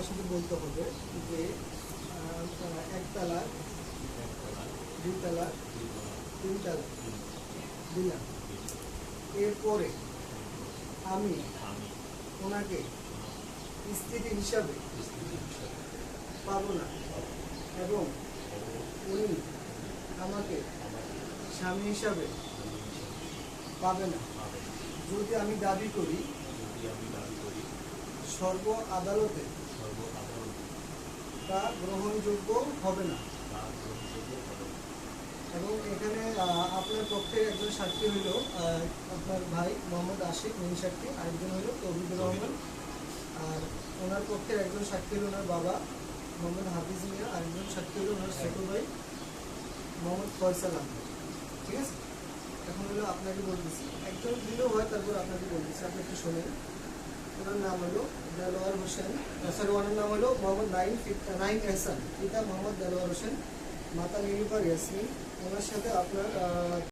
আমার সাথে বলতে হবে যে একতলা, দুইতলা, তিনতলা দিলাম। এরপরে আমি ওনাকে স্ত্রী হিসাবে পাবো না এবং উনি আমাকে স্বামী হিসাবে পাবে না যদি আমি দাবি করি সর্ব আদালতে তা গ্রহণযোগ্য হবে না। এবং এখানে আপনার পক্ষে একজন সাক্ষী হইল আপনার ভাই মোহাম্মদ আশিক মেইন সাক্ষী, আরেকজন হইল তৌহিদুর রহমান, আর ওনার পক্ষে একজন সাক্ষী হল ওনার বাবা মোহাম্মদ হাফিজ মিয়া, আরেকজন সাক্ষী হল ওনার ছোট ভাই মোহাম্মদ ফয়সাল আহমেদ। ঠিক আছে, এখন হলো আপনাকে বলতেছি, একজন দিলেও হয়, তারপর আপনাকে বলতেছি, আপনি একটু শোনেন। ওনার নাম হলো দেলোয়ার হোসেন, সরি ওনার নাম হলো মোহাম্মদ নাইম এহসান, পিতা মোহাম্মদ দেলোয়ার হোসেন, মাতা নীলুফার ইয়াসমিন। ওনার সাথে আপনার